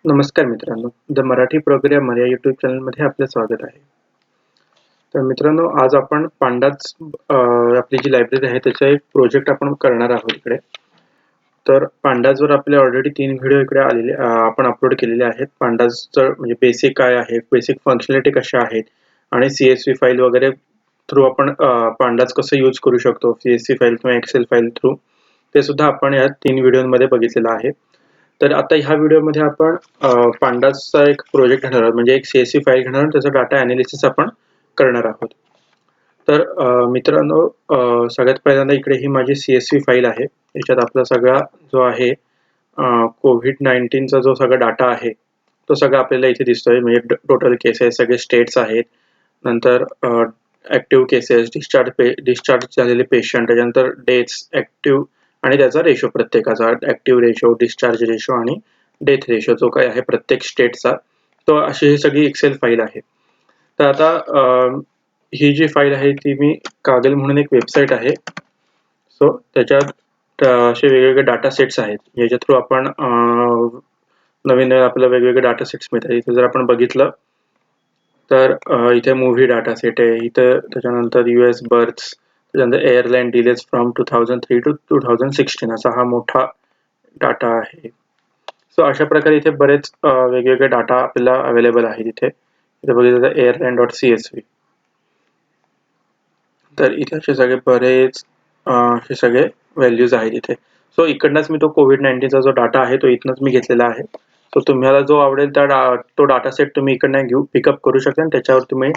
नमस्कार मित्रांनो, the Marathi programmer या यूट्यूब चॅनलमध्ये आपले स्वागत आहे. तर मित्रांनो, आज आपण पांडाच आपली जी लायब्ररी आहे त्याचा एक प्रोजेक्ट आपण करणार आहोत इकडे. तर पांडाजवर आपले ऑलरेडी 3 व्हिडिओ इकडे आलेले आपण अपलोड केलेले आहेत. पांडाजचं म्हणजे बेसिक काय आहे, बेसिक फंक्शनॅलिटी कशा आहेत आणि CSV फाईल वगैरे थ्रू आपण पांडाज कसं यूज करू शकतो, CSV फाईल किंवा एक्सेल फाईल थ्रू, ते सुद्धा आपण या 3 व्हिडिओमध्ये बघितलेलं आहे. तर आता ह्या व्हिडिओमध्ये आपण पांडासचा एक प्रोजेक्ट घेणार आहोत, म्हणजे एक CSV फाईल घेणार आहोत, त्याचं डाटा एनालिसिस आपण करणार आहोत. तर मित्रांनो, सगळ्यात पहिल्यांदा इकडे ही माझी CSV फाईल आहे. याच्यात आपला सगळा जो आहे COVID-19चा जो सगळा डाटा आहे तो सगळा आपल्याला इथे दिसतोय. म्हणजे टोटल केसेस, सगळे स्टेट्स आहेत, नंतर ॲक्टिव्ह केसेस, डिस्चार्ज झालेले पेशंट, त्याच्यानंतर डेथ्स, ॲक्टिव्ह आणि त्याचा रेशो प्रत्येकाचा, ॲक्टिव्ह रेशो, डिस्चार्ज रेशो आणि डेथ रेशो जो काही आहे प्रत्येक स्टेटचा, तो अशी ही सगळी एक्सेल फाईल आहे. तर आता ही जी फाईल आहे ती मी कागल म्हणून एक वेबसाईट आहे, सो त्याच्यात असे वेगवेगळे डाटा सेट्स आहेत. याच्या थ्रू आपण नवीन आपल्याला वेगवेगळे डाटा सेट्स मिळतात. इथे जर आपण बघितलं तर इथे मूव्ही डाटा सेट आहे, इथं त्याच्यानंतर US बर्थ्स, त्याच्यानंतर एअरलाईन डिलेज फ्रॉम 2003 टू 2016 असा हा मोठा डाटा आहे. सो अशा प्रकारे इथे बरेच वेगवेगळे डाटा आपल्याला अवेलेबल आहे. इथे बघितलं तर airline.csv. तर इथे असे सगळे बरेच असे सगळे व्हॅल्यूज आहेत इथे. सो इकडनंच मी तो COVID-19चा जो डाटा आहे तो इथनंच मी घेतलेला आहे. सो तुम्हाला जो आवडेल तो डाटा सेट तुम्ही इकडनं पिकअप करू शकता आणि त्याच्यावर तुम्ही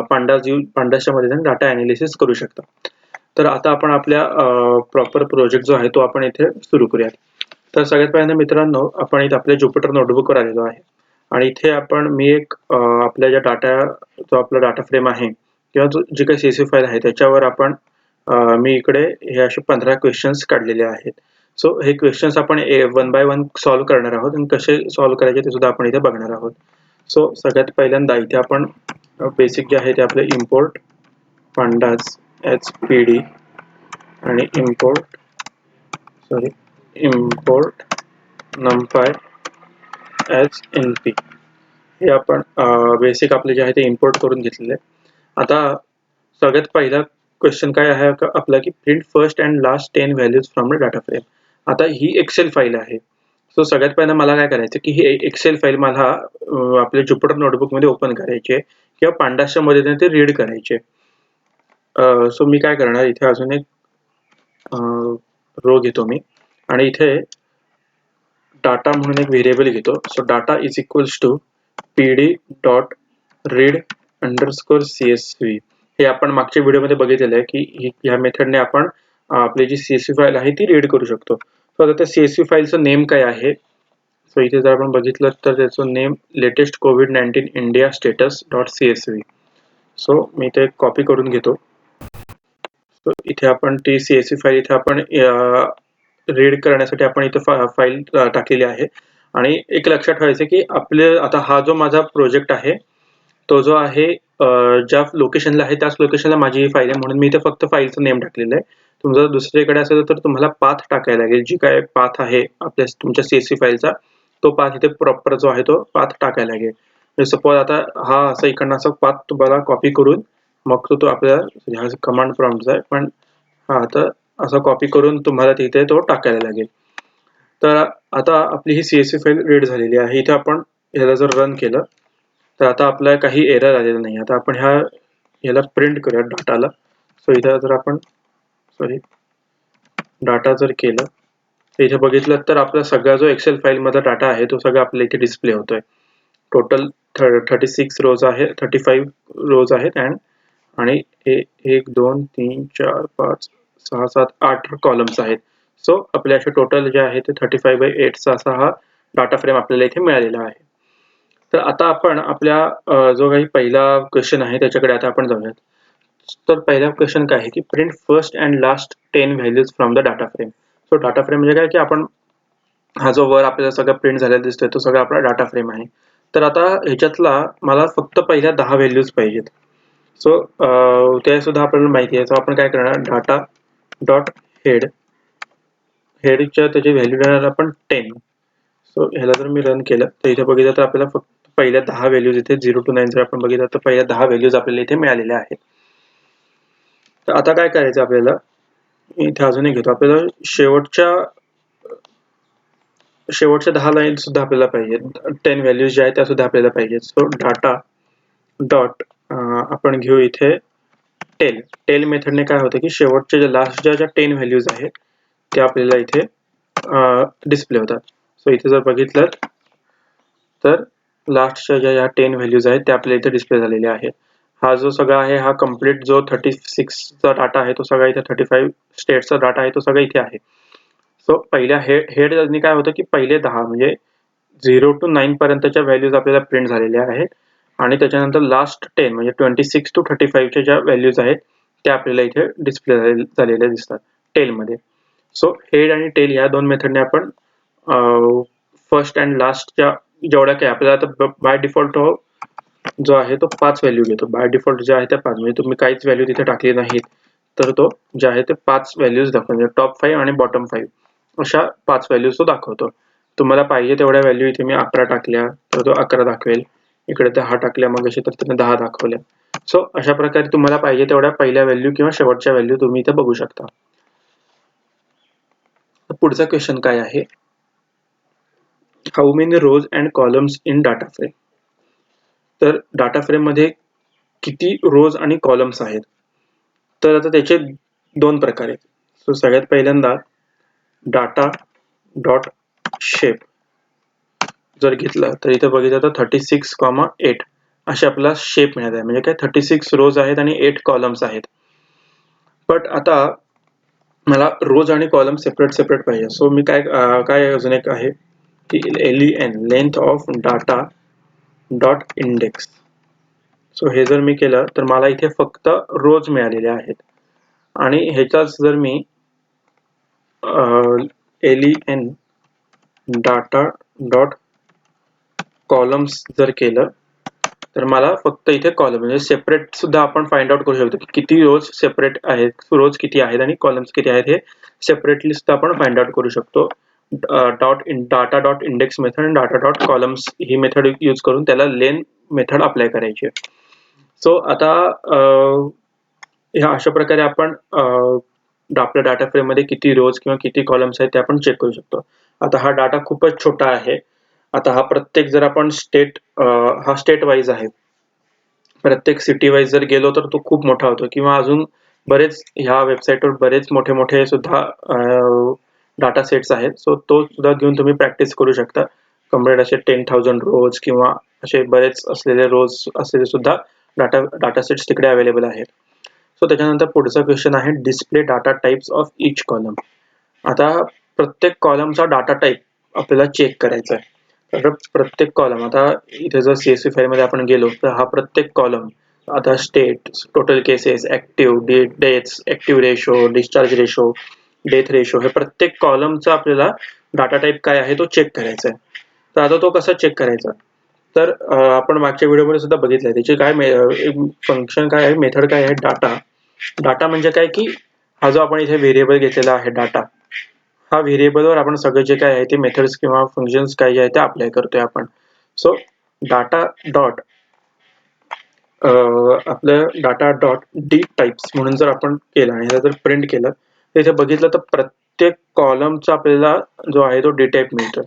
पांडासच्या मदतीने डाटा एनालिसिस करू शकता. तर आता आपण आपल्या प्रॉपर प्रोजेक्ट जो आहे तो आपण इथे सुरू करूयात. तर सगळ्यात पहिल्यांदा मित्रांनो, आपण इथे आपल्या जुपिटर नोटबुकवर आलेलो आहे आणि इथे मी एक आपल्या ज्या जो आपला डाटा फ्रेम आहे किंवा जी काही CSV फाईल आहे त्याच्यावर मी इकडे हे असे 15 क्वेश्चन्स काढलेले आहेत. सो हे क्वेश्चन्स आपण वन बाय वन सॉल्व्ह करणार आहोत आणि कसे सॉल्व्ह करायचे ते सुद्धा आपण इथे बघणार आहोत. सो सगळ्यात पहिल्यांदा इथे आपण बेसिक जे आहे ते आपले इम्पोर्ट पांडाज HPD आणि इम्पोर्ट numpy as np हे आपण बेसिक आपले जे आहे ते इम्पोर्ट करून घेतलेले. आता सगळ्यात पहिला क्वेश्चन काय आहे आपला की print first and last 10 values from the data frame. आता ही एक्सेल फाईल आहे. सो सगळ्यात पहिल्यांदा मला काय करायचं की ही एक्सेल फाईल मला आपल्या जुपिटर नोटबुक मध्ये ओपन करायची आहे किंवा पांडासच्या मदतीने ते रीड करायचे. सो मी काय करणार, इथे अजून एक रो घेतो मी आणि इथे डाटा म्हणून एक व्हेरिएबल घेतो. So data is equals to pd dot read underscore CSV. हे आपण मागच्या व्हिडिओमध्ये बघितलेलं आहे की ह्या मेथडने आपण आपली जी CSV फाईल आहे ती रीड करू शकतो. सो आता त्या CSV फाईलचं नेम काय आहे, सो इथे जर आपण बघितलं तर त्याचं name latest COVID-19 India status dot CSV. So मी ते कॉपी करून घेतो. सो इथे आपण ती CSV फाईल इथे आपण रीड करण्यासाठी आपण इथे फाईल टाकलेली आहे. आणि एक लक्षात ठेवायचं की आता हा जो माझा प्रोजेक्ट आहे तो जो आहे ज्या लोकेशनला आहे त्याच लोकेशनला माझी ही फाईल आहे, म्हणून मी इथे फक्त फाईलचं नेम टाकलेलं आहे. तुमचं दुसरीकडे असेल तर तुम्हाला पाथ टाकायला लागेल. जी काय पाथ आहे तुमच्या CSV फाईलचा तो पाथ इथे प्रॉपर जो आहे तो पाथ टाकायला लागेल. सपोज आता हा असा इकडनं असा पाथ तुम्हाला कॉपी करून मग तो आपल्याला कमांड प्रॉम्प्ट आहे, पण हा तर असं कॉपी करून तुम्हाला तिथे तो टाकायला लागेल. तर आता आपली ही CSV फाईल रीड झालेली आहे. इथे आपण ह्याला जर रन केलं तर आता आपल्याला काही एरर आलेला नाही. आता आपण ह्याला प्रिंट करूया डाटाला. सो इथे जर आपण डाटा जर केलं तर इथे बघितलं तर आपला सगळा जो एक्सेल फाईल मधला डाटा आहे तो सगळा आपल्याला इथे डिस्प्ले होतोय. टोटल 36 रोज आहे, 35 रोज आहेत आणि 1 2 3 4 5 6 7 8 कॉलम्स आहेत. सो आपले असे टोटल जे आहे ते 35/8 चा असा हा डाटा फ्रेम आपल्याला इथे मिळालेला आहे. तर आता आपण आपल्या जो काही पहिला क्वेश्चन आहे त्याच्याकडे आता आपण जाऊयात. तर पहिला क्वेश्चन काय आहे की print first and last 10 values from the data frame. So data frame म्हणजे काय की आपण हा जो वर आपल्याला सगळं प्रिंट झालेला दिसतोय तो सगळा आपला डाटा फ्रेम आहे. तर आता ह्याच्यातला मला फक्त पहिल्या 10 व्हॅल्यूज पाहिजेत. सो ते सुद्धा आपल्याला माहिती आहे. सो आपण काय करणार, डाटा डॉट हेडच्या त्याची व्हॅल्यू देणार आपण 10. सो ह्याला जर मी रन केलं तर इथे बघितलं तर आपल्याला फक्त पहिल्या 10 व्हॅल्यूज इथे 0 to 9 जर आपण बघितलं तर पहिल्या 10 व्हॅल्यूज आपल्याला इथे मिळालेल्या आहेत. तर आता काय करायचं आपल्याला, इथे अजून एक घेतो. आपल्याला शेवटच्या 10 लाईन सुद्धा आपल्याला पाहिजे, 10 व्हॅल्यूज ज्या आहेत त्या सुद्धा आपल्याला पाहिजेत. सो डाटा डॉट आपण घेऊ इथे टेल मेथडने काय होतं की शेवटच्या लास्टच्या ज्या 10 व्हॅल्यूज आहेत त्या आपल्याला इथे डिस्प्ले होतात. सो इथे जर बघितलं तर लास्टच्या ज्या 10 व्हॅल्यूज आहेत त्या आपल्याला इथे डिस्प्ले झालेल्या आहेत. हा जो सगळा आहे हा कम्प्लीट जो 36चा डाटा आहे तो सगळा इथे 35 स्टेट्सचा डाटा आहे तो सगळा इथे आहे. सो पहिल्या हेडनी काय होतं की पहिले 10 म्हणजे 0 to 9 पर्यंतच्या व्हॅल्यूज आपल्याला प्रिंट झालेल्या आहेत आणि त्याच्यानंतर लास्ट 10 म्हणजे 26 to 35च्या ज्या व्हॅल्यूज आहेत त्या आपल्याला इथे डिस्प्ले झालेल्या दिसतात टेलमध्ये. सो हेड आणि टेल या दोन मेथडने आपण फर्स्ट अँड लास्टच्या जेवढ्या काही आपल्याला आता बाय डिफॉल्ट जो आहे तो 5 व्हॅल्यू घेतो. बाय डिफॉल्ट जे आहे त्या 5 म्हणजे तुम्ही काहीच व्हॅल्यू तिथे टाकली नाहीत तर तो जे आहे ते 5 व्हॅल्यूज दाखवतो. म्हणजे टॉप 5 आणि बॉटम 5 अशा 5 व्हॅल्यूज तो दाखवतो. तुम्हाला पाहिजे तेवढ्या व्हॅल्यू इथे मी 11 टाकल्या तर तो 11 दाखवेल. इकडे 10 टाकल्या मग अशी तर त्याने 10 दाखवल्या. सो अशा प्रकारे तुम्हाला पाहिजे तेवढ्या पहिल्या व्हॅल्यू किंवा शेवटच्या व्हॅल्यू तुम्ही इथे बघू शकता. पुढचा क्वेश्चन काय आहे, how many rows and columns in data frame. तर डाटा फ्रेम मध्ये किती रोज आणि कॉलम्स आहेत. तर आता त्याचे दोन प्रकार आहेत. सो सगळ्यात पहिल्यांदा डाटा डॉट शेप जर घेतला तर इथे बघितलं तर 36,8 असे आपला शेप मिळत आहे. म्हणजे काय 36 रोज आहेत आणि 8 कॉलम्स आहेत. बट आता मला रोज आणि कॉलम सेपरेट पाहिजे. सो मी काय अजून एक आहे की LEN length of data dot index. So हे जर मी केलं तर मला इथे फक्त रोज मिळालेले आहेत आणि ह्याचाच जर मी LEN डाटा डॉट कॉलम्स जर केलं तर मला फक्त इथे कॉलम म्हणजे सेपरेट सुद्धा आपण फाइंड आउट करू शकतो की किती रोज सेपरेट आहेत, रोज किती आहेत आणि कॉलम्स किती आहेत हे सेपरेटली सुद्धा आपण फाइंड आउट करू शकतो. डाटा डॉट इंडेक्स मेथड आणि डाटा डॉट कॉलम्स ही मेथड यूज करून त्याला लेन मेथड अप्लाय करायची आहे. सो आता ह्या अशा प्रकारे आपण आपल्या डाटा फ्रेम मध्ये किती रोज किंवा किती कॉलम्स आहेत ते आपण चेक करू शकतो. आता हा डाटा खूपच छोटा आहे. आता हा प्रत्येक जर आपण हा स्टेट वाईज आहे. प्रत्येक सिटी वाईज जर गेलो तर तो खूप मोठा होतो किंवा अजून बरेच ह्या वेबसाईटवर बरेच मोठे सुद्धा डाटा सेट्स आहेत. सो तो सुद्धा घेऊन तुम्ही प्रॅक्टिस करू शकता. कम्प्लीट असे 10,000 रोज किंवा असे बरेच असलेले रोज असलेले सुद्धा डाटा सेट्स तिकडे अवेलेबल आहेत. सो त्याच्यानंतर पुढचा क्वेश्चन आहे display data types of each column. आता प्रत्येक कॉलमचा डाटा टाइप आपल्याला चेक करायचा आहे. तर प्रत्येक कॉलम आता इथे जर CSV फाईल मध्ये आपण गेलो तर हा प्रत्येक कॉलम आता state, total cases, active deaths, active ratio, discharge ratio, death ratio हे प्रत्येक कॉलमचा आपल्याला डाटा टाइप काय आहे तो चेक करायचा आहे. तर आता तो कसा चेक करायचा, तर आपण मागच्या व्हिडिओमध्ये सुद्धा बघितलंय त्याचे काय फंक्शन काय आहे, मेथड काय आहे. डाटा म्हणजे काय की हा जो आपण इथे व्हेरिएबल घेतलेला आहे डाटा, हा व्हेरिएबलवर आपण सगळे जे काय आहे ते मेथड्स किंवा फंक्शन्स काय जे आहे ते अप्लाय करतोय आपण. सो डाटा डॉट आपलं डाटा डॉट डी टाइप्स म्हणून जर आपण केलं आणि जर प्रिंट केलं तर इथे बघितलं तर प्रत्येक कॉलमचा आपल्याला जो आहे तो डी टाइप मिळतो.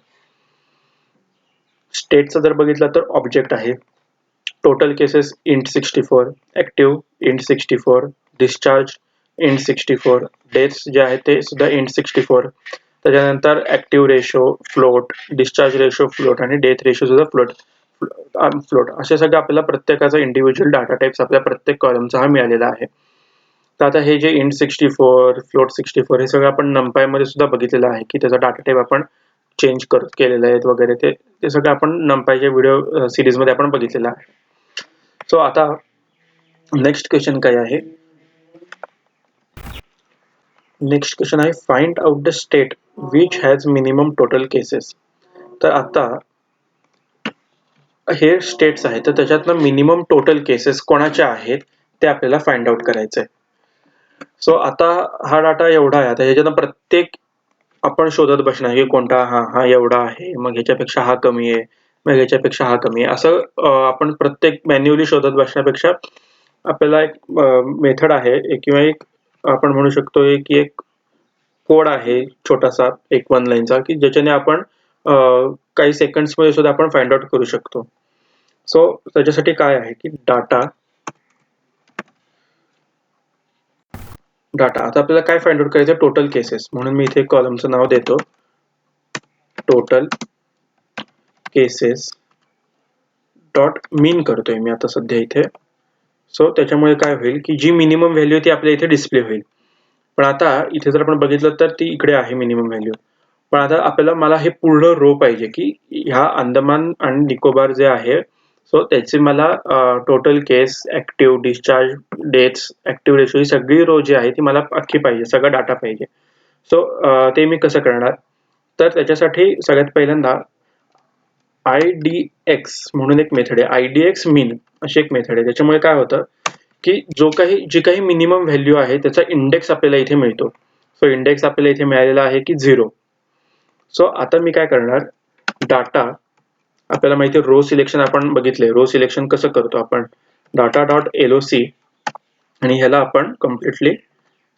स्टेटचा जर बघितलं तर ऑब्जेक्ट आहे, total cases int 64, active int 64, discharge int 64, deaths जे आहे ते सुद्धा int 64. त्याच्यानंतर active ratio float, discharge ratio float आणि डेथ रेशो सुद्धा फ्लोट असे सगळं आपल्याला प्रत्येकाचा इंडिव्हिज्युअल डाटा टाइप्स आपल्या प्रत्येक कॉलमचा हा मिळालेला आहे. तर आता हे जे int 64, फ्लोट 64 हे सगळं आपण numpy मध्ये सुद्धा बघितलेलं आहे की त्याचा डाटा टाइप आपण चेंज केलेले आहेत वगैरे ते सगळं आपण numpyच्या व्हिडिओ सिरीज मध्ये आपण बघितलेलं आहे. सो आता नेक्स्ट क्वेश्चन काय आहे, नेक्स्ट क्वेश्चन आहे find out the state which has minimum total cases. तर आता हे स्टेट्स आहेत तर त्याच्यातनं मिनिमम टोटल केसेस कोणाच्या आहेत ते आपल्याला फाइंड आउट करायचं आहे. सो आता हा डाटा एवढा आहे, आता ह्याच्यातनं प्रत्येक आपण शोधत बसणार की कोणता हा एवढा आहे, मग ह्याच्यापेक्षा हा कमी आहे, मग ह्याच्यापेक्षा हा कमी आहे, असं आपण प्रत्येक मॅन्युअली शोधत बसण्यापेक्षा आपल्याला एक मेथड आहे किंवा एक आपण म्हणू शकतो की एक कोड आहे छोटासा एक 1 लाईनचा की ज्याच्याने आपण काही सेकंड्स मध्ये सुद्धा आपण फाइंड आउट करू शकतो. सो त्याच्यासाठी काय आहे की डाटा आता आपल्याला काय फाइंड आउट करायचं, टोटल केसेस. म्हणून मी इथे कॉलमचं नाव देतो टोटल केसेस डॉट मीन करतोय मी आता सध्या इथे. सो त्याच्यामुळे काय होईल की जी मिनिमम व्हॅल्यू ती आपल्या इथे डिस्प्ले होईल. पण आता इथे जर आपण बघितलं तर ती इकडे आहे मिनिमम व्हॅल्यू. पण आता आपल्याला मला हे पूर्ण रो पाहिजे की ह्या अंदमान आणि निकोबार जे आहे सो त्याची मला total case, active, discharge, dates, active ratio ही सगळी रो जी आहे ती मला अख्खी पाहिजे, सगळा डाटा पाहिजे. सो ते मी कसं करणार, तर त्याच्यासाठी सगळ्यात पहिल्यांदा IDX म्हणून एक मेथड आहे, IDX मीन अशी एक मेथड आहे. त्याच्यामुळे काय होतं की जी काही मिनिमम व्हॅल्यू आहे त्याचा इंडेक्स आपल्याला इथे मिळतो. सो इंडेक्स आपल्याला इथे मिळालेला आहे की 0. सो आता मी काय करणार, डाटा आपल्याला माहिती आहे रो सिलेक्शन आपण बघितले, रो सिलेक्शन कसं करतो आपण, डाटा डॉट LOC आणि ह्याला आपण कम्प्लिटली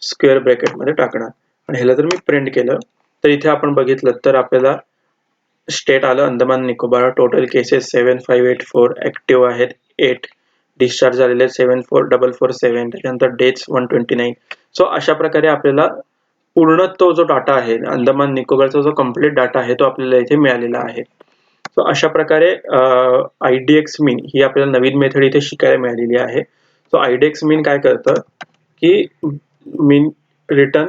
स्क्वेअर ब्रॅकेट मध्ये टाकणार आणि ह्याला जर मी प्रिंट केलं तर इथे आपण बघितलं तर आपल्याला स्टेट आलं Andaman Nicobar, total cases 7584, active आहेत 8, डिस्चार्ज झालेले 74447, त्याच्यानंतर डेट्स 129. सो अशा प्रकारे आपल्याला पूर्ण तो जो डाटा आहे अंदमान निकोबारचा जो कम्प्लीट डाटा आहे तो आपल्याला इथे मिळालेला आहे. सो अशा प्रकारे IDX मीन ही आपल्याला नवीन मेथड इथे शिकायला मिळालेली आहे. सो IDX मीन काय करतं की mean return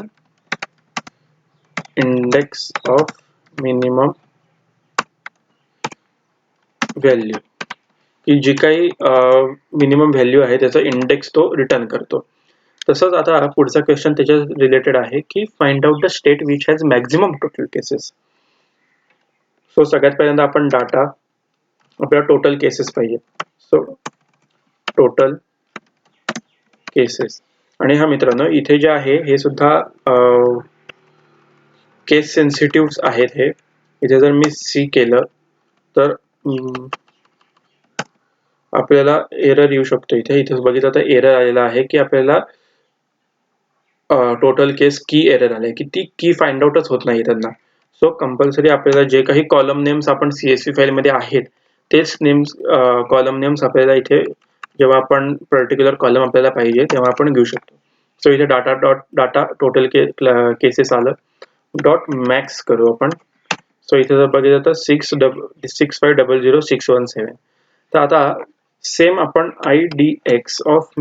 index of minimum value की जी काही मिनिमम व्हॅल्यू आहे त्याचा इंडेक्स तो रिटर्न करतो. तसंच आता पुढचा क्वेश्चन त्याच्या रिलेटेड आहे की find out the state which has maximum total cases. So सगळ्यात पहिल्यांदा आपण डाटा आपल्याला टोटल केसेस पाहिजे. सो टोटल केसेस आणि हा मित्रांनो इथे जे आहे हे सुद्धा केस सेन्सिटिव्ह आहेत. हे इथे जर मी सी केलं तर आपल्याला एरर येऊ शकतो. इथे बघितलं तर एरर आलेला आहे की आपल्याला टोटल केस की एरर आले की ती की फाइंड आउटच होत नाही त्यांना. सो कंपल्सरी आपल्याला जे काही कॉलम नेम्स आपण CSV फाईल मध्ये आहेत तेच नेम्स कॉलम नेम्स आपल्याला इथे जेव्हा आपण पर्टिक्युलर कॉलम आपल्याला पाहिजे तेव्हा आपण घेऊ शकतो. सो इथे डाटा टोटल केसेस आलं डॉट मॅक्स करू आपण. सो इथे जर बघितलं तर 6500617. तर आता सेम आपण IDX ऑफ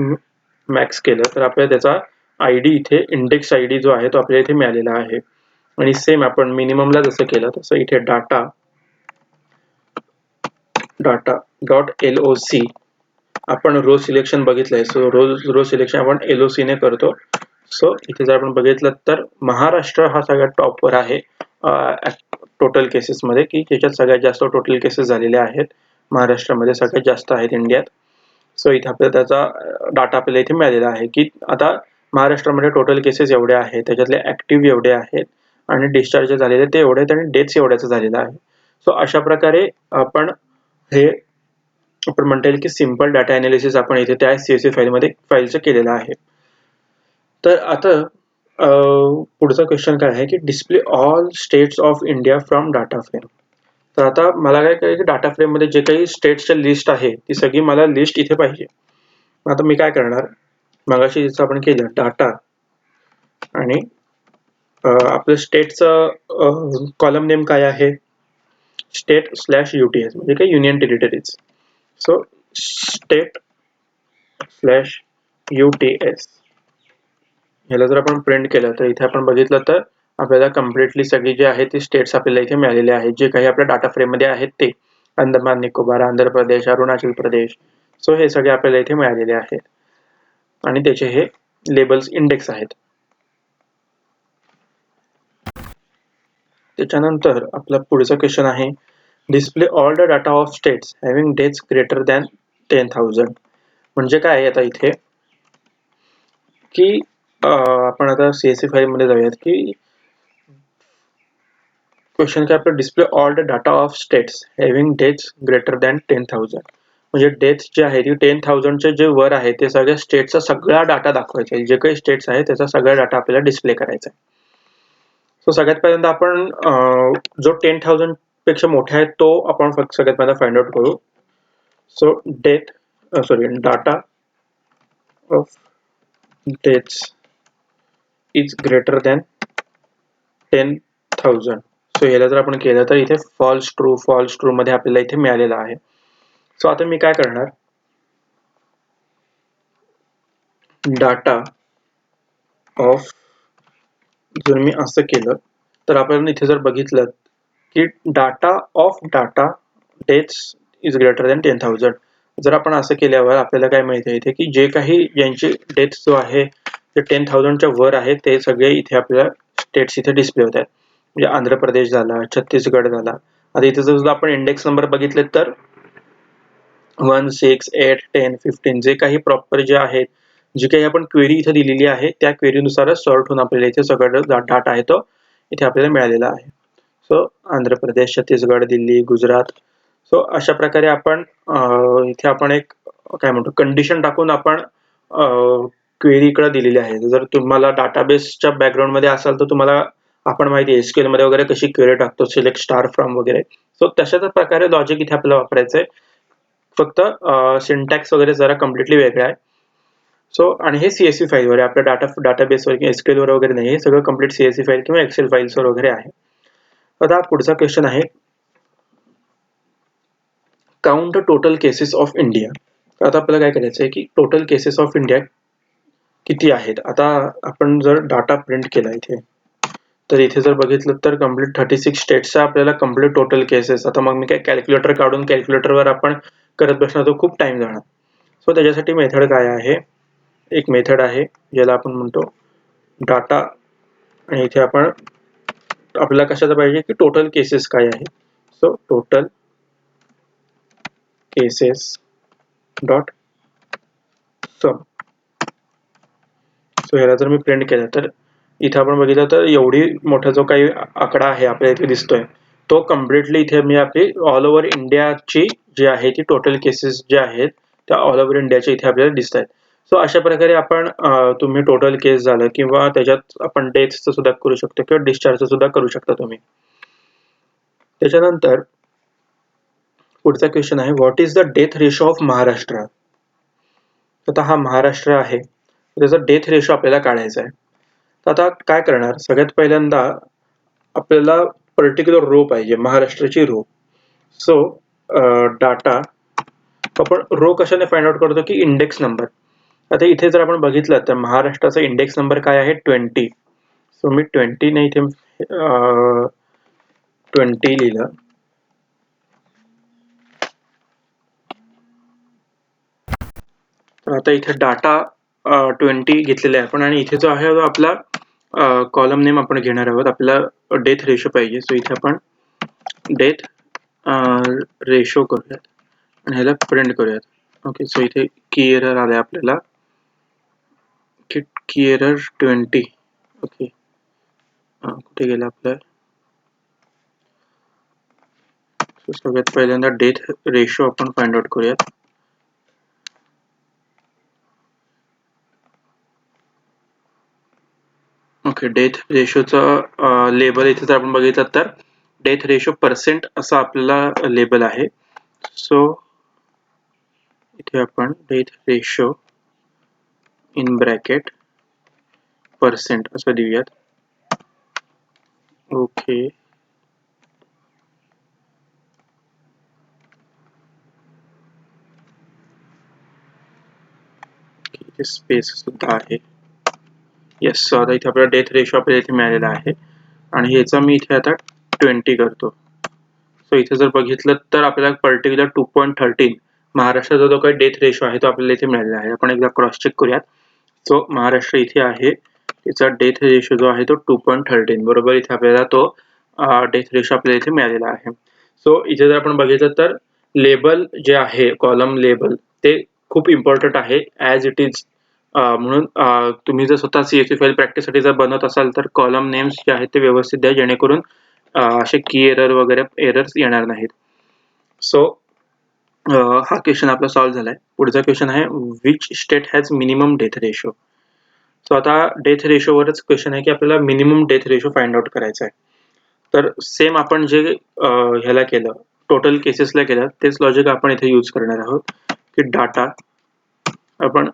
मॅक्स केलं तर आपल्याला त्याचा ID इथे इंडेक्स ID जो आहे तो आपल्याला इथे मिळालेला आहे. आणि सेम आपण मिनिममला जसं केलं तसं इथे डाटा डॉट LOC आपण रो सिलेक्शन बघितलंय. सो रो सिलेक्शन आपण LOC ने करतो. सो इथे जर आपण बघितलं तर महाराष्ट्र हा सगळ्यात टॉपवर आहे टोटल केसेस मध्ये की त्याच्यात सगळ्यात जास्त टोटल केसेस झालेले आहेत. महाराष्ट्रामध्ये सगळ्यात जास्त आहेत इंडियात. सो इथे आपल्याला त्याचा डाटा आपल्याला इथे मिळालेला आहे की आता महाराष्ट्रामध्ये टोटल केसेस एवढे आहेत, त्याच्यातले ऍक्टिव्ह एवढे आहेत आणि डिस्चार्ज झालेले ते एवढे आहेत आणि डेथ्स एवढ्याच झालेला आहे. सो अशा प्रकारे आपण हे आपण म्हणता येईल की सिंपल डाटा अनालिसिस आपण इथे त्या CSV फाईलमध्ये फाईलचं केलेलं आहे. तर आता पुढचा क्वेश्चन काय आहे की display all states of India from data frame. तर आता मला काय करायचं की डाटा फ्रेम मध्ये जे काही स्टेट्सच्या लिस्ट आहे ती सगळी मला लिस्ट इथे पाहिजे. आता मी काय करणार, मगाशी जसं आपण केलं डाटा आणि आपलं स्टेटचं कॉलम नेम काय आहे, स्टेट स्लॅश UTS म्हणजे काय union territories. So state slash UTS ह्याला जर आपण प्रिंट केलं तर इथे आपण बघितलं तर आपल्याला कम्प्लिटली सगळी जे आहे ती स्टेट्स आपल्याला इथे मिळालेले आहेत जे काही आपल्या डाटा फ्रेम मध्ये आहेत ते अंदमान निकोबार, आंध्र प्रदेश, अरुणाचल प्रदेश. सो हे सगळे आपल्याला इथे मिळालेले आहेत आणि त्याचे हे लेबल्स इंडेक्स आहेत. त्याच्यानंतर आपला पुढचा क्वेश्चन आहे display all the data of states having deaths greater than 10,000. म्हणजे काय आहे आता इथे की आपण आता CSV फाईल मध्ये जाऊयात की क्वेश्चन काय आपलं display all the data of states having deaths greater than 10,000. म्हणजे डेट्स जे आहे ती 10,000चे जे वर आहे ते सगळ्या स्टेटचा सगळा डाटा दाखवायचा आहे. जे काही स्टेट्स आहे त्याचा सगळा डाटा आपल्याला डिस्प्ले करायचा आहे. सो सगळ्यात पहिल्यांदा आपण जो 10,000 पेक्षा मोठा आहे तो आपण फक्त सगळ्यात पहिल्यांदा फाइंड आउट करू. So data of deaths is greater than 10,000. So याला जर आपण केलं तर इथे फॉल्स ट्रू मध्ये आपल्याला इथे मिळालेला आहे. सो आता मी काय करणार, डाटा ऑफ, जर मी असं केलं तर आपण इथे जर बघितलं की data of data deaths is greater than 10,000. जर आपण असं केल्यावर आपल्याला काय माहिती इथे की जे काही यांचे डेट्स जो आहे ते 10,000च्या वर आहे ते सगळे इथे आपल्याला स्टेट्स इथे डिस्प्ले होत आहेत. म्हणजे आंध्र प्रदेश झाला, छत्तीसगड झाला. आता इथे जर आपण इंडेक्स नंबर बघितले तर 1, 6, 8, 10, 15 जे काही प्रॉपर जे आहेत, जी काही आपण क्वेरी इथे दिलेली आहे त्या क्वेरीनुसारच सॉर्ट होऊन आपल्याला इथे सगळं डाटा आहे तो इथे आपल्याला मिळालेला आहे. सो आंध्र प्रदेश, छत्तीसगड, दिल्ली, गुजरात. सो अशा प्रकारे आपण इथे आपण एक काय म्हणतो कंडिशन टाकून आपण क्वेरी इकडे दिलेली आहे. जर तुम्हाला डाटाबेसच्या बॅकग्राऊंड मध्ये असाल तर तुम्हाला आपण माहिती आहे एसक्यूएल मध्ये वगैरे कशी क्वेरी टाकतो, सिलेक्ट स्टार फ्रॉम वगैरे. सो तशाच प्रकारे लॉजिक इथे आपल्याला वापरायचं आहे. फक्त सिंटॅक्स वगैरे जरा कम्प्लिटली वेगळा आहे. सो आणि हे CSV फाईलवर आहे, आपल्या डाटाबेसवर किंवा SQL वर वगैरे नाही, हे सगळं कम्प्लीट CSV फाईल किंवा एक्सेल फाईल्सवर वगैरे आहे. आता पुढचा क्वेश्चन आहे, count the total cases of India. आता आपल्याला काय करायचं आहे की टोटल केसेस ऑफ इंडिया किती आहेत. आता आपण जर डाटा प्रिंट केला इथे तर इथे जर बघितलं तर कम्प्लीट 36 स्टेट्सचा आपल्याला कम्प्लीट टोटल केसेस. आता मग मी काय कॅल्क्युलेटर काढून कॅल्क्युलेटरवर आपण करत बसणार तर खूप टाइम जाणार. सो त्याच्यासाठी मेथड काय आहे, एक मेथड आहे ज्याला आपण म्हणतो डाटा, आणि इथे आपण आपल्याला कशाचं पाहिजे की टोटल केसेस काय आहे. सो टोटल केसेस डॉट सम. सो ह्याला जर मी प्रिंट केलं तर इथे आपण बघितलं तर एवढी मोठा जो काही आकडा आहे आपल्याला इथे दिसतोय तो कम्प्लिटली इथे मी आपली ऑल ओव्हर इंडियाची जी आहे ती टोटल केसेस जे आहेत त्या ऑल ओव्हर इंडियाच्या इथे आपल्याला दिसत आहेत. सो अशा प्रकारे आपण तुम्ही टोटल केस झालं किंवा त्याच्यात आपण डेथचं सुद्धा करू शकतो किंवा डिस्चार्जचं सुद्धा करू शकता तुम्ही. त्याच्यानंतर पुढचा क्वेश्चन आहे, what is the death ratio of Maharashtra. आता हा महाराष्ट्र आहे, त्याचा डेथ रेशो आपल्याला काढायचा आहे. तर आता काय करणार, सगळ्यात पहिल्यांदा आपल्याला पर्टिक्युलर रो पाहिजे, महाराष्ट्राची रो. सो डाटा आपण रो कशाने फाइंड आउट करतो की इंडेक्स नंबर. आता इथे जर आपण बघितलं तर महाराष्ट्राचा इंडेक्स नंबर काय आहे 20. सो मी 20 ने इथे 20 लिहिलं. तर आता इथे डाटा 20 घेतलेला आहे आपण, आणि इथे जो आहे आपला कॉलम नेम आपण घेणार आहोत. आपल्याला डेथ रेशो पाहिजे. सो इथे आपण डेथ रेशो करूयात आणि ह्याला प्रिंट करूयात. ओके, सो इथे की एरर आलाय आपल्याला की एरर 20. ओके, कुठे गेला आपलं. सगळ्यात पहिल्यांदा डेथ रेशो आपण फाइंड आउट करूयात. ओके, डेथ रेशोचा लेबल इथे जर आपण बघितलं तर डेथ रेशो पर्सेंट असं आपल्याला लेबल आहे. सो इथे आपण death ratio in bracket percent असं देऊयात. ओके, स्पेस सुद्धा आहे. येस, सो आता इथे आपला डेथ रेशो आपल्याला इथे मिळालेला आहे आणि ह्याचा मी इथे आता 20 करतो. सो इथे जर बघितलं तर आपल्याला पर्टिक्युलर 2.13 महाराष्ट्राचा जो काही डेथ रेशो आहे तो आपल्याला इथे मिळालेला आहे. आपण एकदा क्रॉस चेक करूयात. सो महाराष्ट्र इथे आहे, त्याचा डेथ रेशो जो आहे तो 2.13 बरोबर इथे आपल्याला तो डेथ रेशो आपल्याला इथे मिळालेला आहे. सो इथे जर आपण बघितलं तर लेबल जे आहे कॉलम लेबल ते खूप इम्पॉर्टंट आहे ॲज इट इज. म्हणून तुम्ही जर स्वतः CSV फाईल प्रॅक्टिससाठी जर बनवत असाल तर कॉलम नेम्स जे आहेत ते व्यवस्थित द्या, जेणेकरून असे की एरर वगैरे एरर्स येणार नाहीत. सो हा क्वेश्चन आपला सॉल्व्ह झालाय. पुढचा क्वेश्चन आहे which state has minimum death ratio. So आता डेथ रेशोवरच क्वेश्चन आहे की आपल्याला minimum death ratio find out करायचा आहे. तर सेम आपण जे ह्याला केलं टोटल केसेसला केलं तेच लॉजिक आपण इथे यूज करणार आहोत की डाटा आपण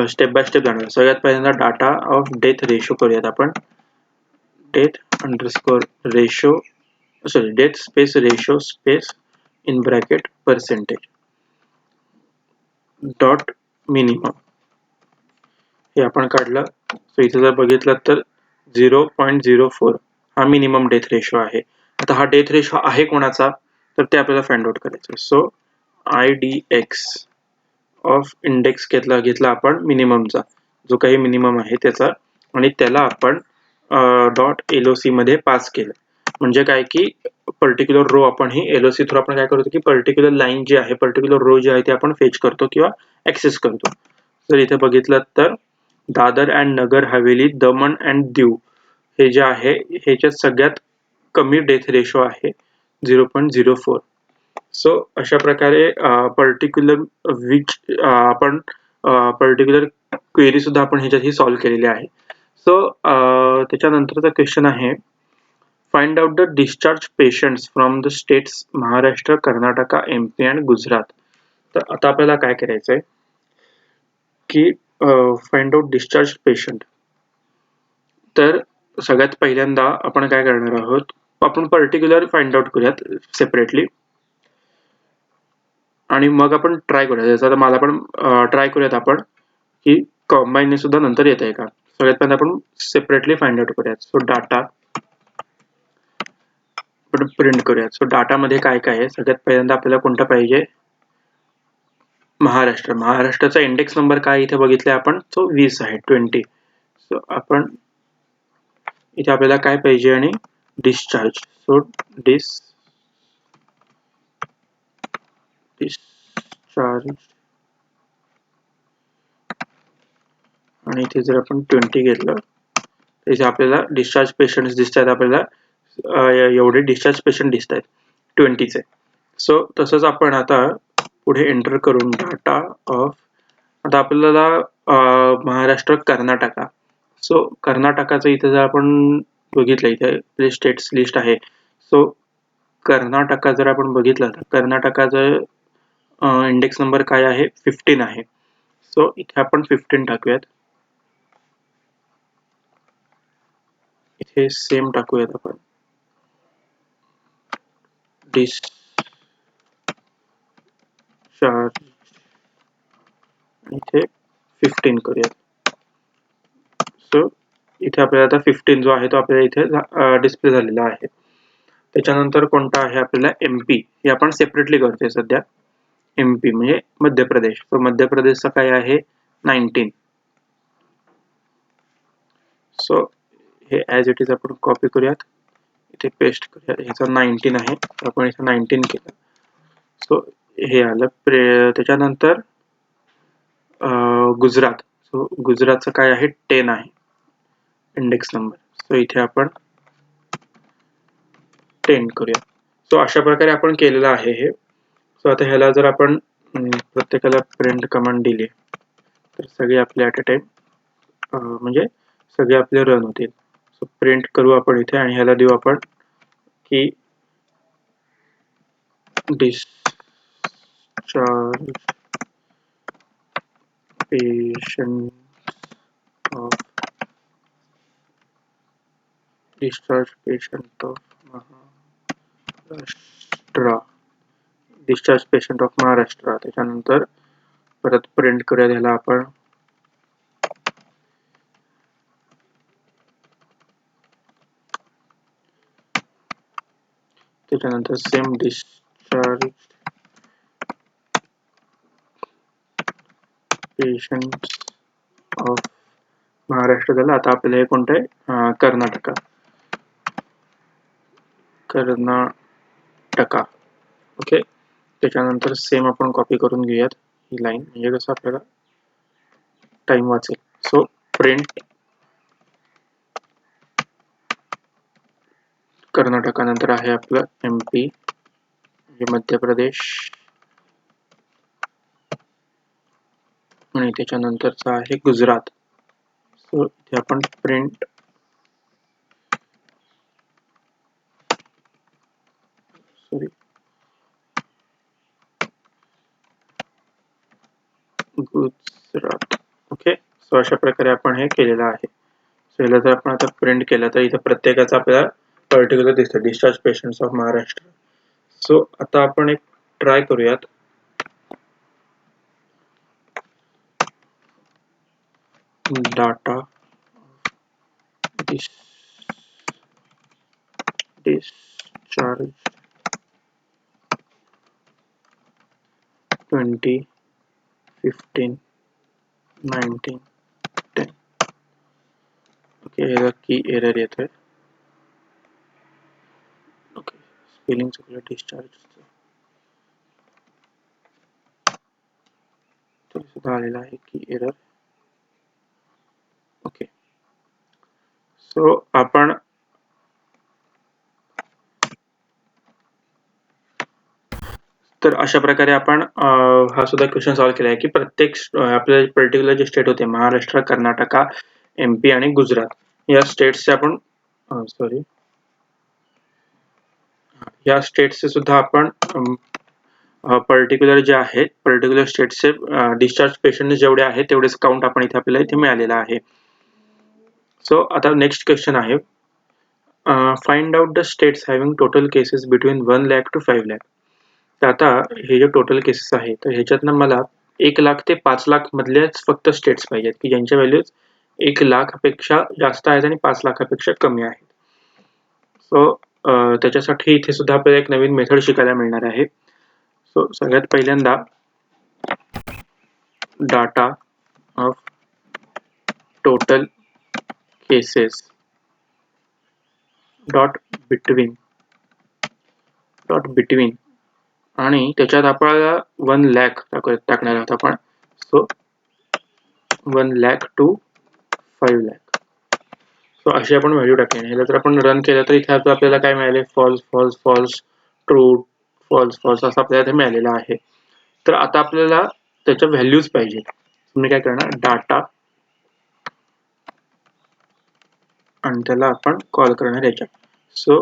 स्टेप बाय स्टेप जाणार. सगळ्यात पहिल्यांदा डाटा ऑफ डेथ रेशो करूयात आपण. Death underscore ratio sorry death space ratio space in bracket percentage dot minimum हे आपण काढलं. सो इथे जर बघितलं तर 0.04 हा मिनिमम डेथ रेशो आहे. आता हा डेथ रेशो आहे कोणाचा तर ते आपल्याला फाइंड आउट करायचं. सो IDX ऑफ इंडेक्स घेतला आपण मिनिममचा जो काही मिनिमम आहे त्याचा आणि त्याला आपण डॉट LOC मध्ये पास केलं. म्हणजे काय की पर्टिक्युलर रो आपण ही LOC थ्रू आपण काय करतो की पर्टिक्युलर लाईन जी आहे पर्टिक्युलर रो जी आहे ती आपण फेच करतो किंवा ऍक्सेस करतो. जर इथे बघितलं तर दादर अँड नगर हवेली दमण अँड दीव हे जे आहे ह्याच्यात सगळ्यात कमी डेथ रेशो आहे 0.04. सो अशा प्रकारे पर्टिक्युलर विच आपण पर्टिक्युलर क्वेरी सुद्धा आपण ह्याच्यात ही सॉल्व्ह केलेली आहे. सो त्याच्यानंतरचा क्वेश्चन आहे find out the discharge patients from the states Maharashtra Karnataka MP and Gujarat. तर आता आपल्याला काय करायचंय की फाइंड आउट डिस्चार्ज पेशंट. तर सगळ्यात पहिल्यांदा आपण काय करणार आहोत आपण पर्टिक्युलर फाइंड आउट करूयात सेपरेटली आणि मग आपण ट्राय करूया. जसं मला पण ट्राय करूयात आपण की कॉम्बाईन सुद्धा नंतर येत आहे का. सगळ्यात पहिल्यांदा आपण सेपरेटली फाइंड आउट करूयात. सो डाटा आपण प्रिंट करूयात. सो डाटा मध्ये काय काय आहे सगळ्यात पहिल्यांदा आपल्याला कोणता पाहिजे महाराष्ट्र. महाराष्ट्राचा इंडेक्स नंबर काय इथे बघितलाय आपण तो 20 आहे 20. सो आपण इथे आपल्याला काय पाहिजे आणि डिस्चार्ज. सो डिस्चार्ज आणि इथे जर आपण 20 घेतलं इथे आपल्याला डिस्चार्ज पेशंट दिसतात. आपल्याला एवढे डिस्चार्ज पेशंट दिसत आहेत 20 चे. सो तसंच आपण आता पुढे एंटर करून डाटा ऑफ आता आपल्याला महाराष्ट्र कर्नाटका. सो कर्नाटकाचं इथे जर आपण बघितलं इथे स्टेट्स लिस्ट आहे. सो कर्नाटका जर आपण बघितलं तर कर्नाटकाचं इंडेक्स नंबर काय आहे 15 आहे. सो इथे आपण 15 टाकूयात. इथे सेम टाकूयात आपण डिस्चार्ज इथे 15 करूयात. सो इथे आपल्याला आता 15 जो आहे तो आपल्याला इथे डिस्प्ले झालेला आहे. त्याच्यानंतर कोणता आहे आपल्याला MP हे आपण सेपरेटली करतोय सध्या. MP म्हणजे मध्य प्रदेश. तर मध्य प्रदेशचा काय आहे 19. सो हे ॲज इट इज आपण कॉपी करूयात इथे पेस्ट करूयात. ह्याचा 19 आहे आपण इथे 19 केलं. सो हे आलं. त्याच्यानंतर गुजरात. सो गुजरातचं काय आहे 10 आहे इंडेक्स नंबर. सो इथे आपण 10 करूया. सो अशा प्रकारे आपण केलेलं आहे हे. सो आता ह्याला जर आपण प्रत्येकाला प्रिंट कमांड दिली तर सगळे आपले ॲट अ टाइम म्हणजे सगळे आपले रन होतील. सो प्रिंट करू आपण इथे आणि ह्याला देऊ आपण की discharge patient of Maharashtra. Discharge patient of Maharashtra. त्याच्यानंतर परत प्रिंट करूया ह्याला आपण त्याच्यानंतर same discharge patient of Maharashtra झालं. आता आपल्याला हे कोणतं आहे कर्नाटका. ओके. त्याच्यानंतर सेम आपण कॉपी करून घेऊयात ही लाईन म्हणजे कसं आपल्याला टाइम वाचेल. सो प्रिंट कर्नाटकानंतर आहे आपलं MP, हे मध्य प्रदेश, आणि त्याच्यानंतरचा आहे गुजरात. सो इथे आपण प्रिंट गुजरात. ओके, सो अशा प्रकारे आपण हे केलेलं आहे. सो याला जर आपण आता प्रिंट केलं तर इथे प्रत्येकाचं आपल्याला पर्टिक्युलर दिसतं, discharge patients of Maharashtra. So आता आपण एक ट्राय करूयात. Data discharge 2015 19 10. ओके, याला की एरर येतोय. ओके, स्पेलिंग चुकलं, डिस्चार्ज तरी सुद्धा आलेला आहे की एरर. ओके, सो आपण तर अशा प्रकारे आपण हा सुद्धा क्वेश्चन सॉल्व्ह केला आहे की प्रत्येक आपले पर्टिक्युलर जे स्टेट होते, महाराष्ट्र, कर्नाटका, MP आणि गुजरात, या स्टेट्सचे आपण या स्टेट्सचे सुद्धा आपण पर्टिक्युलर जे आहेत, पर्टिक्युलर स्टेट्सचे डिस्चार्ज पेशंट जेवढे आहेत तेवढेच काउंट आपण इथे आपल्याला इथे मिळालेला आहे. सो आता नेक्स्ट क्वेश्चन आहे, find out the states having total cases between 1 lakh to 5 lakh. तर आता हे जे टोटल केसेस आहे, तर ह्याच्यातनं मला 1 लाख ते 5 लाख मधलेच फक्त स्टेट्स पाहिजेत की ज्यांच्या व्हॅल्यूज 1 लाखापेक्षा जास्त आहेत आणि 5 लाखापेक्षा कमी आहेत. सो त्याच्यासाठी इथे सुद्धा आपल्याला एक नवीन मेथड शिकायला मिळणार आहे. सो सगळ्यात पहिल्यांदा data of total cases dot between आणि त्याच्यात आपल्याला 1 लाख टाकणार आहोत आपण. So 1 lakh to 5 lakh. So अशी आपण व्हॅल्यू टाकली. ह्याला जर आपण रन केलं तर इथे आपल्याला काय मिळाले, false false false, true false false असं आपल्याला इथे मिळालेलं आहे. तर आता आपल्याला त्याच्या व्हॅल्यूज पाहिजे. तुम्ही काय करणार, डाटा आणि त्याला आपण कॉल करणार याच्यात. सो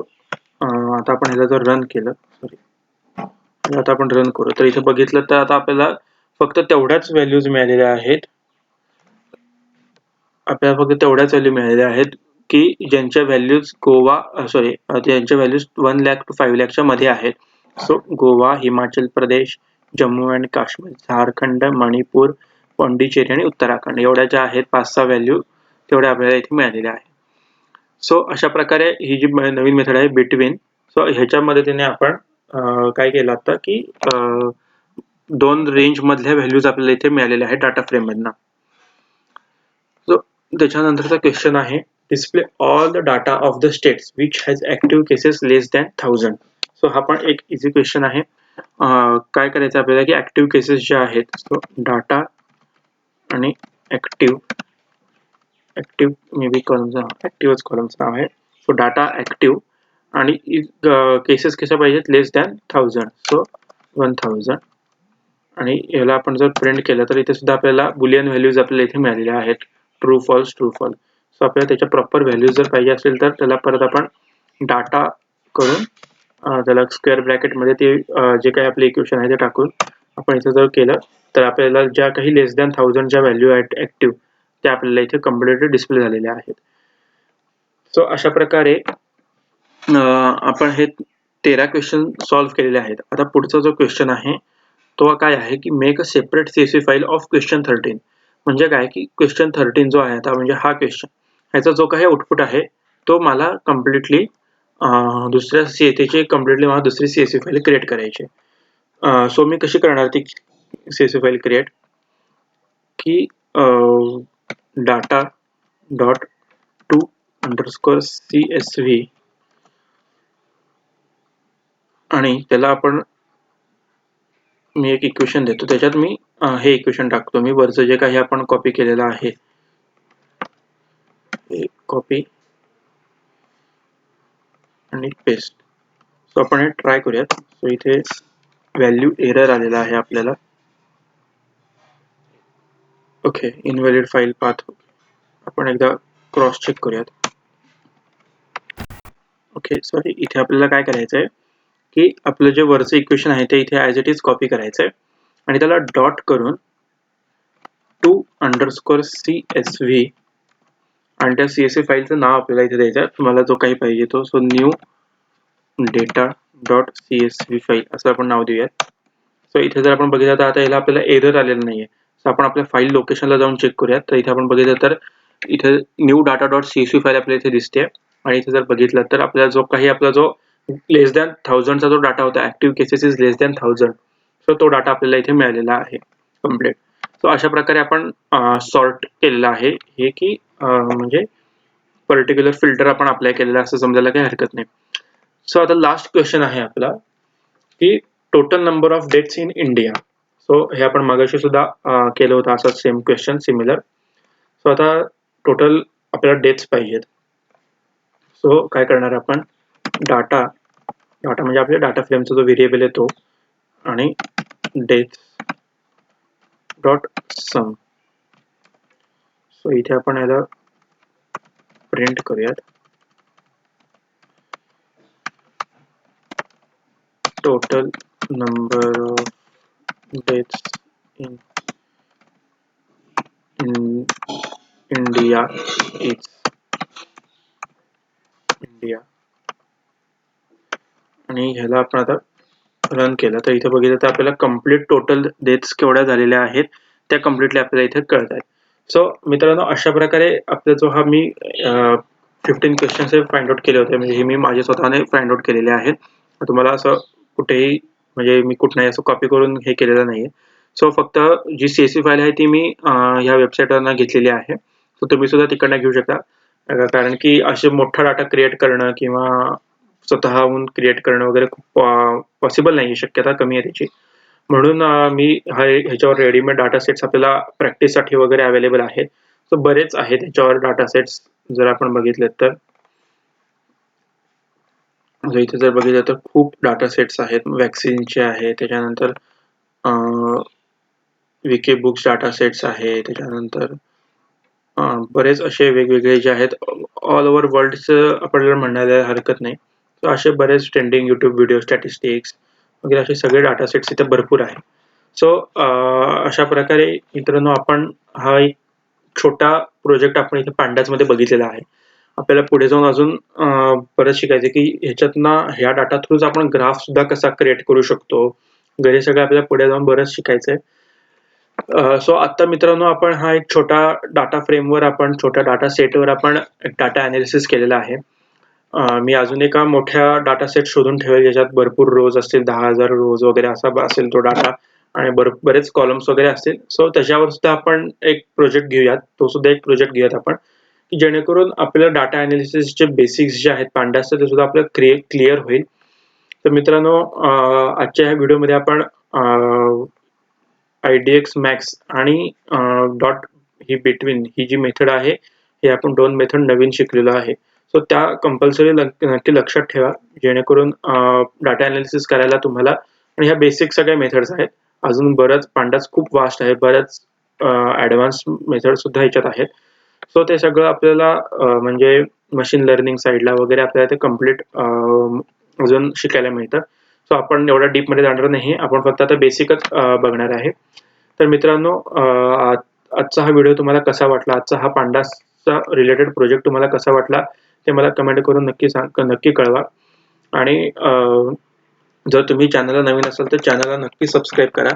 आता आपण ह्याला जर रन केलं, आता आपण रन करू तर इथे बघितलं तर आता आपल्याला फक्त तेवढ्याच व्हॅल्यूज मिळालेल्या आहेत. आपल्याला फक्त तेवढ्याच व्हॅल्यू मिळालेल्या आहेत की ज्यांच्या व्हॅल्यूज ज्यांच्या व्हॅल्यूज 1 लाख to 5 लाखच्या मध्ये आहेत. सो गोवा, हिमाचल प्रदेश, जम्मू अँड काश्मीर, झारखंड, मणिपूर, पांडिचेरी आणि उत्तराखंड एवढ्या ज्या आहेत 5-6 व्हॅल्यू तेवढ्या आपल्याला इथे मिळालेल्या आहेत. सो अशा प्रकारे ही जी नवीन मेथड आहे बिटवीन, सो ह्याच्या मदतीने आपण काय केलं आता की 2 रेंज मधल्या व्हॅल्यूज आपल्याला इथे मिळालेल्या आहेत डाटा फ्रेम मधनं. सो त्याच्यानंतरचा क्वेश्चन आहे, display all the data of the states which has active cases less than 1000. So हा पण एक इझी क्वेश्चन आहे. काय करायचं आपल्याला की ऍक्टिव्ह केसेस जे आहेत, सो डाटा आणि ऍक्टिव्ह मे बी कॉलमचं ऍक्टिव्हच कॉलमचं नाव आहे. सो डाटा ऍक्टिव्ह आणि केसेस कशा पाहिजेत, लेस दॅन 1000. सो 1000 आणि याला आपण जर प्रिंट केलं तर इथे सुद्धा आपल्याला बुलियन व्हॅल्यूज आपल्याला इथे मिळालेल्या आहेत, true false true false. So आपल्याला त्याच्या प्रॉपर व्हॅल्यूज जर पाहिजे असेल तर त्याला परत आपण डाटा करून त्याला स्क्वेअर ब्रॅकेटमध्ये ते जे काही आपले इक्वेशन आहे ते टाकून आपण इथे जर केलं तर आपल्याला ज्या काही लेस दॅन 1000 ज्या व्हॅल्यू आहेत ऍक्टिव्ह त्या आपल्याला इथे कम्प्लिटली डिस्प्ले झालेल्या आहेत. सो अशा प्रकारे आपण हे 13 क्वेश्चन सॉल्व्ह केलेले आहेत. आता पुढचा जो क्वेश्चन आहे तो काय आहे की make a separate CSV file of question 13. म्हणजे काय की क्वेश्चन 13 जो आहे आता म्हणजे हा क्वेश्चन, ह्याचा जो काही आउटपुट आहे तो मला कम्प्लिटली त्याची कम्प्लिटली मला दुसरी CSV फाईल क्रिएट करायची. सो मी कशी करणार ती CSV फाईल क्रिएट की data dot two underscore CSV आणि त्याला आपण मी एक इक्वेशन देतो, त्याच्यात मी हे इक्वेशन टाकतो. मी वरचं जे काही आपण कॉपी केलेलं आहे कॉपी आणि पेस्ट. सो आपण हे ट्राय करूयात. सो इथे व्हॅल्यू एरर आलेला आहे आपल्याला. Okay, invalid file path. आपण एकदा क्रॉस चेक करूयात. ओके, सॉरी, इथे आपल्याला काय करायचं आहे की आपलं जे वरचं इक्वेशन आहे ते इथे ॲज इट इज कॉपी करायचं आहे आणि त्याला डॉट करून to_CSV आणि त्या CSV फाईलचं नाव आपल्याला इथे द्यायचं आहे, तुम्हाला जो काही पाहिजे तो. सो न्यू data.csv फाईल असं आपण नाव देऊयात. सो इथे जर आपण बघितलं तर आता याला आपल्याला एरर आलेलं नाहीये. सो आपण आपल्या फाईल लोकेशनला जाऊन चेक करूयात. तर इथे आपण बघितलं तर इथे न्यू data.csv फाईल आपल्याला इथे दिसते आणि इथे जर बघितलं तर आपला जो लेस दॅन 1000 चा जो डाटा होता, active cases is less than 1000, so तो डाटा आपल्याला इथे मिळालेला आहे कम्प्लीट. सो अशा प्रकारे आपण सॉर्ट केलेलं आहे हे की म्हणजे पर्टिक्युलर फिल्टर आपण अप्लाय केलेला असं समजायला काही हरकत नाही. सो आता लास्ट क्वेश्चन आहे आपला की total number of deaths in India. So हे आपण मागाशी सुद्धा केलं होतं असं सेम क्वेश्चन सिमिलर. सो आता टोटल आपल्याला डेथ्स पाहिजेत. सो काय करणार आपण, डाटा म्हणजे आपल्या डाटा फ्रेमचा जो व्हेरिएबल आहे तो आणि डेथ्स डॉट सम. सो इथे आपण याला प्रिंट करूयात. Total number of deaths in India is India. आणि ह्याला आपण आता रन केलं तर इथे बघितलं तर आपल्याला कम्प्लीट टोटल डेथ्स केवढ्या झालेल्या आहेत त्या कम्प्लिटली आपल्याला इथे कळत आहेत. सो मित्रांनो, अशा प्रकारे आपला जो हा मी 15 क्वेश्चन्स हे फाइंड आउट केले होते, म्हणजे हे मी माझ्या स्वतःने फाइंड आउट केलेले आहेत. तुम्हाला असं कुठेही म्हणजे मी कुठलाही असं कॉपी करून हे केलेलं नाहीये. सो फक्त जी CSV फाईल आहे ती मी ह्या वेबसाईटवरनं घेतलेली आहे. सो तुम्ही सुद्धा तिकडनं घेऊ शकता, कारण की असे मोठा डाटा क्रिएट करणं किंवा स्वतःहून क्रिएट करणं वगैरे खूप पॉसिबल नाही, शक्यता कमी आहे त्याची. म्हणून मी ह्याच्यावर रेडीमेड डाटा सेट्स आपल्याला प्रॅक्टिससाठी वगैरे अवेलेबल आहेत. सो बरेच आहेत ह्याच्यावर डाटा सेट्स जर आपण बघितले तर. इथे जर बघितलं तर खूप डाटा सेट्स आहेत. वॅक्सिनचे आहे, त्याच्यानंतर विकी बुक्स डाटा सेट्स आहे, त्याच्यानंतर बरेच असे वेगवेगळे जे आहेत ऑल ओव्हर वर्ल्डचं आपल्याला म्हणायला हरकत नाही. सो असे बरेच ट्रेंडिंग यूट्यूब व्हिडिओ स्टॅटिस्टिक्स वगैरे असे सगळे डाटा सेट्स इथे भरपूर आहेत. सो अशा प्रकारे मित्रांनो आपण हा एक छोटा प्रोजेक्ट आपण इथे पांडाज मध्ये बघितलेला आहे. आपल्याला पुढे जाऊन अजून बरंच शिकायचं की ह्याच्यातनं ह्या डाटा थ्रूच आपण ग्राफ सुद्धा कसा क्रिएट करू शकतो. घरी सगळं आपल्याला पुढे जाऊन बरंच शिकायचंय. सो आता मित्रांनो आपण हा एक छोटा डाटा फ्रेमवर आपण छोट्या डाटा सेटवर आपण डाटा अनालिसिस केलेला आहे. मी अजून एका मोठ्या डाटा सेट शोधून ठेवेल ज्याच्यात भरपूर रोज असतील, 10,000 रोज वगैरे असा असेल तो डाटा आणि बरेच कॉलम्स वगैरे असतील. सो त्याच्यावर सुद्धा आपण एक प्रोजेक्ट घेऊयात, तो सुद्धा एक प्रोजेक्ट घेऊयात आपण, की जेणेकरून आपल्याला डाटा अनालिसिसचे बेसिक्स जे आहेत पांडासचे ते सुद्धा आपल्याला क्लिअर होईल. तर मित्रांनो, आजच्या ह्या व्हिडिओमध्ये आपण IDX मॅक्स आणि डॉट ही बिटवीन ही जी मेथड आहे हे आपण 2 मेथड नवीन शिकलेलो आहे. सो त्या कंपल्सरी नक्की लक्षात ठेवा, जेणेकरून डाटा अनालिसिस करायला तुम्हाला. आणि ह्या बेसिक सगळ्या मेथड्स आहेत. अजून बरंच पांडास खूप वास्ट आहे, बऱ्याच ॲडव्हान्स मेथड सुद्धा ह्याच्यात आहेत. सो ते सगळं आपल्याला म्हणजे मशीन लर्निंग साईडला वगैरे आपल्याला ते कम्प्लीट अजून शिकायला मिळतं. सो आपण एवढ्या डीपमध्ये जाणार नाही, आपण फक्त आता बेसिकच बघणार आहे. तर मित्रांनो, आजचा हा व्हिडिओ तुम्हाला कसा वाटला, आजचा हा पांडासचा रिलेटेड प्रोजेक्ट तुम्हाला कसा वाटला ते मला कमेंट करून नक्की कळवा. आणि जर तुम्ही चॅनलला नवीन असाल तर चॅनलला नक्की सबस्क्राईब करा,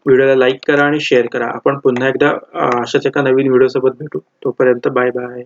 व्हिडिओला लाईक करा आणि शेअर करा. आपण पुन्हा एकदा अशाच एका नवीन व्हिडिओ सोबत भेटू. तोपर्यंत बाय बाय.